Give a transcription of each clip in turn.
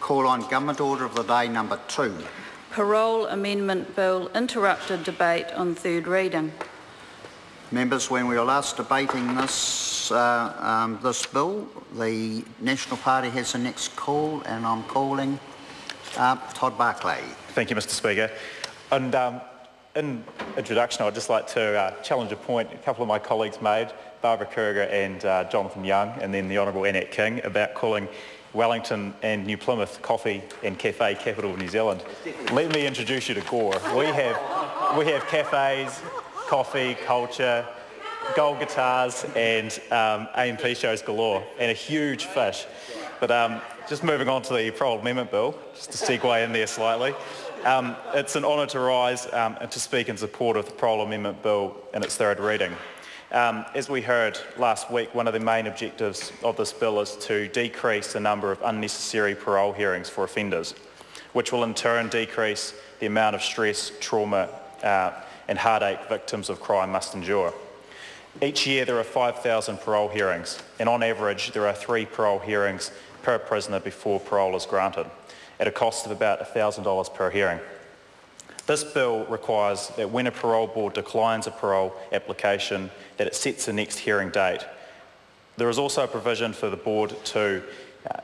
Call on Government Order of the Day number 2. Parole Amendment Bill interrupted debate on third reading. Members, when we were last debating this bill, the National Party has the next call, and I'm calling Todd Barclay. Thank you, Mr Speaker. And in introduction, I'd just like to challenge a point a couple of my colleagues made, Barbara Kruger and Jonathan Young, and then the Honourable Annette King, about calling Wellington and New Plymouth coffee and cafe capital of New Zealand. Let me introduce you to Gore. We have cafes, coffee, culture, gold guitars, and A&P shows galore, and a huge fish. But just moving on to the Parole Amendment Bill, just to segue in there slightly. It's an honour to rise and to speak in support of the Parole Amendment Bill in its third reading. As we heard last week, one of the main objectives of this bill is to decrease the number of unnecessary parole hearings for offenders, which will in turn decrease the amount of stress, trauma and heartache victims of crime must endure. Each year there are 5,000 parole hearings, and on average there are 3 parole hearings per prisoner before parole is granted, at a cost of about $1,000 per hearing. This bill requires that when a parole board declines a parole application, that it sets the next hearing date. There is also a provision for the board to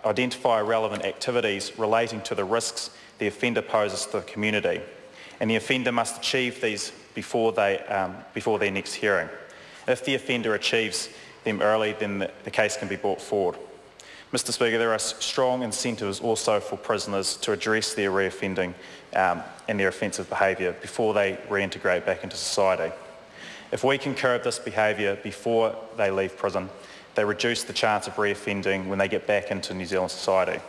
identify relevant activities relating to the risks the offender poses to the community, and the offender must achieve these before their next hearing. If the offender achieves them early, then the case can be brought forward. Mr Speaker, there are strong incentives also for prisoners to address their reoffending and their offensive behaviour before they reintegrate back into society. If we can curb this behaviour before they leave prison, they reduce the chance of reoffending when they get back into New Zealand society.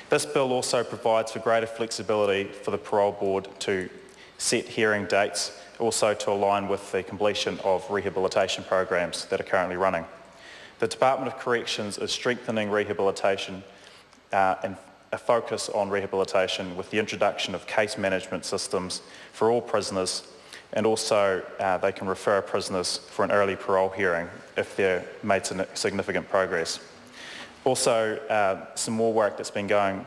This bill also provides for greater flexibility for the parole board to set hearing dates, also to align with the completion of rehabilitation programs that are currently running. The Department of Corrections is strengthening rehabilitation and a focus on rehabilitation with the introduction of case management systems for all prisoners, and also they can refer prisoners for an early parole hearing if they're made significant progress. Also, some more work that's been going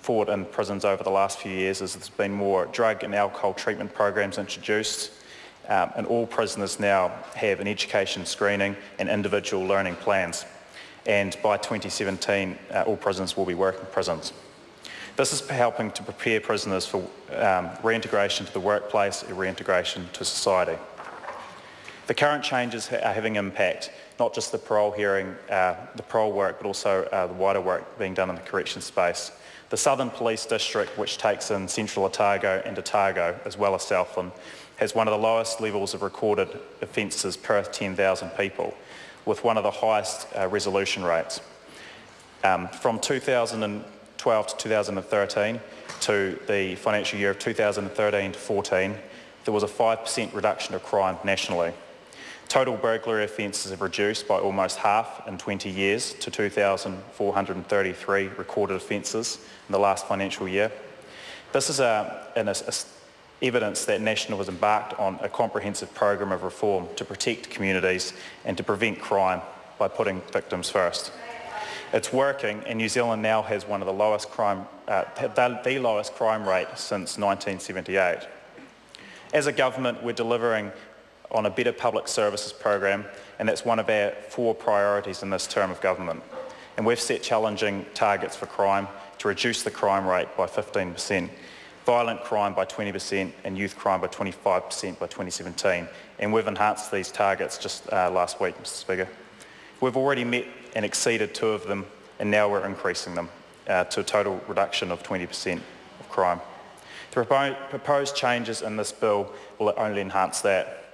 forward in prisons over the last few years is there's been more drug and alcohol treatment programs introduced, and all prisoners now have an education screening and individual learning plans. And by 2017, all prisons will be working prisons. This is helping to prepare prisoners for reintegration to the workplace and reintegration to society. The current changes are having impact, not just the parole hearing, the parole work, but also the wider work being done in the correction space. The Southern Police District, which takes in Central Otago and Otago, as well as Southland, has one of the lowest levels of recorded offences per 10,000 people, with one of the highest resolution rates. From 2012 to 2013 to the financial year of 2013 to 14, there was a 5% reduction of crime nationally. Total burglary offences have reduced by almost half in 20 years to 2,433 recorded offences in the last financial year. This is evidence that National has embarked on a comprehensive program of reform to protect communities and to prevent crime by putting victims first. It's working, and New Zealand now has one of the lowest the lowest crime rate since 1978. As a government, we're delivering on a better public services program, and that's one of our 4 priorities in this term of government. And we've set challenging targets for crime to reduce the crime rate by 15%, violent crime by 20% and youth crime by 25% by 2017. And we've enhanced these targets just last week, Mr Speaker. We've already met and exceeded 2 of them, and now we're increasing them to a total reduction of 20% of crime. The proposed changes in this bill will only enhance that.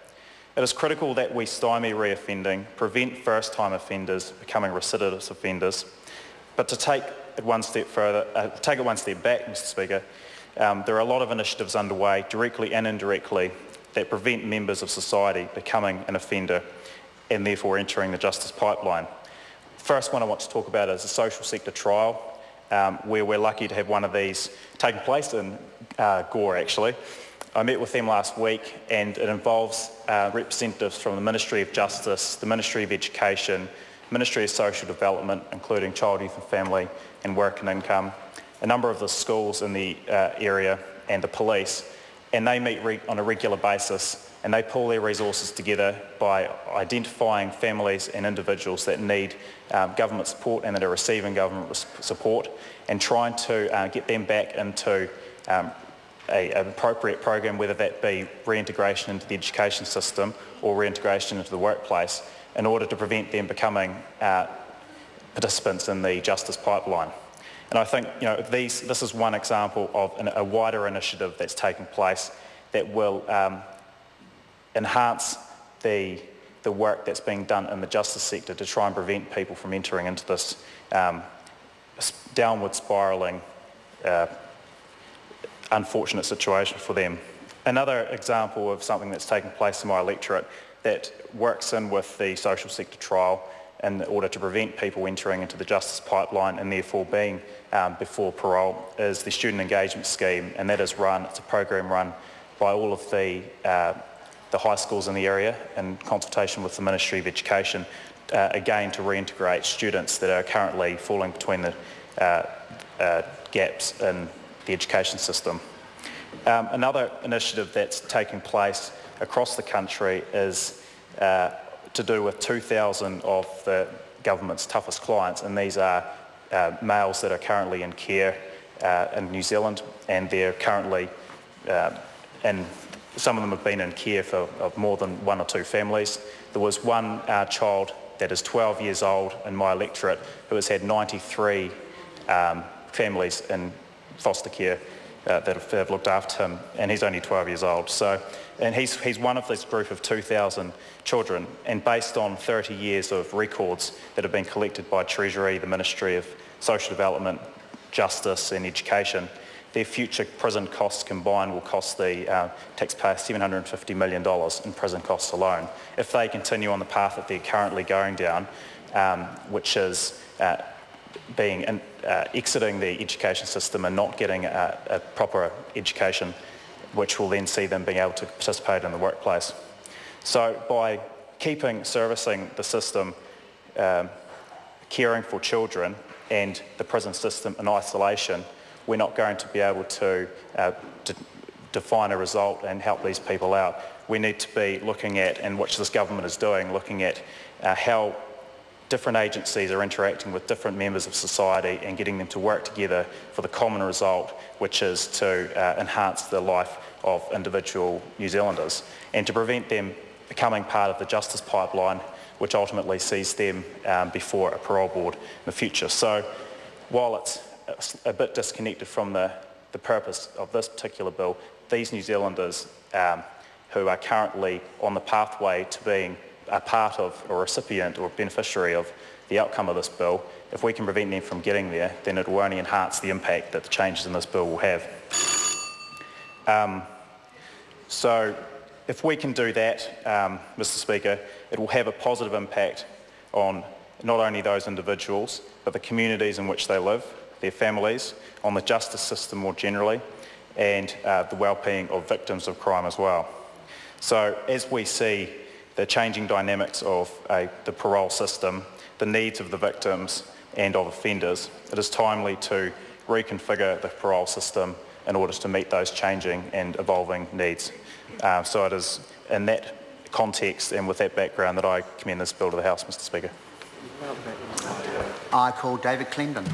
It is critical that we stymie reoffending, prevent first-time offenders becoming recidivist offenders, but to take it one step further, take it one step back, Mr Speaker, there are a lot of initiatives underway, directly and indirectly, that prevent members of society becoming an offender and therefore entering the justice pipeline. The first one I want to talk about is a social sector trial, where we're lucky to have one of these taking place in Gore, actually. I met with them last week, and it involves representatives from the Ministry of Justice, the Ministry of Education, Ministry of Social Development, including Child, Youth and Family and Work and Income, a number of the schools in the area and the police, and they meet on a regular basis and they pull their resources together by identifying families and individuals that need government support and that are receiving government support, and trying to get them back into an appropriate program, whether that be reintegration into the education system or reintegration into the workplace, in order to prevent them becoming participants in the justice pipeline. And I think this is one example of a wider initiative that's taking place that will enhance the work that's being done in the justice sector to try and prevent people from entering into this downward spiralling unfortunate situation for them. Another example of something that's taking place in my electorate that works in with the social sector trial in order to prevent people entering into the justice pipeline and therefore being before parole is the student engagement scheme, and that is it's a program run by all of the high schools in the area in consultation with the Ministry of Education, again to reintegrate students that are currently falling between the gaps in the education system. Another initiative that's taking place across the country is to do with 2,000 of the government's toughest clients, and these are males that are currently in care in New Zealand, and they're currently some of them have been in care of more than one or two families. There was one child that is 12 years old in my electorate who has had 93 families in foster care that have looked after him, and he's only 12 years old. And he's one of this group of 2,000 children, and based on 30 years of records that have been collected by Treasury, the Ministry of Social Development, Justice and Education, their future prison costs combined will cost the taxpayer $750 million in prison costs alone. If they continue on the path that they're currently going down, which is exiting the education system and not getting a proper education, which will then see them being able to participate in the workplace. So by servicing the system, caring for children and the prison system in isolation, we're not going to be able to define a result and help these people out. We need to be looking at, and which this government is doing, looking at how different agencies are interacting with different members of society and getting them to work together for the common result, which is to enhance the life of individual New Zealanders and to prevent them becoming part of the justice pipeline, which ultimately sees them before a parole board in the future. So while it's a bit disconnected from the purpose of this particular bill, these New Zealanders who are currently on the pathway to being a part of, or recipient or beneficiary of the outcome of this bill, if we can prevent them from getting there, then it will only enhance the impact that the changes in this bill will have. So if we can do that, Mr. Speaker, it will have a positive impact on not only those individuals, but the communities in which they live, their families, on the justice system more generally, and the well-being of victims of crime as well. So as we see the changing dynamics of the parole system, the needs of the victims and of offenders, it is timely to reconfigure the parole system in order to meet those changing and evolving needs. So it is in that context and with that background that I commend this bill to the House, Mr. Speaker. I call David Clendon.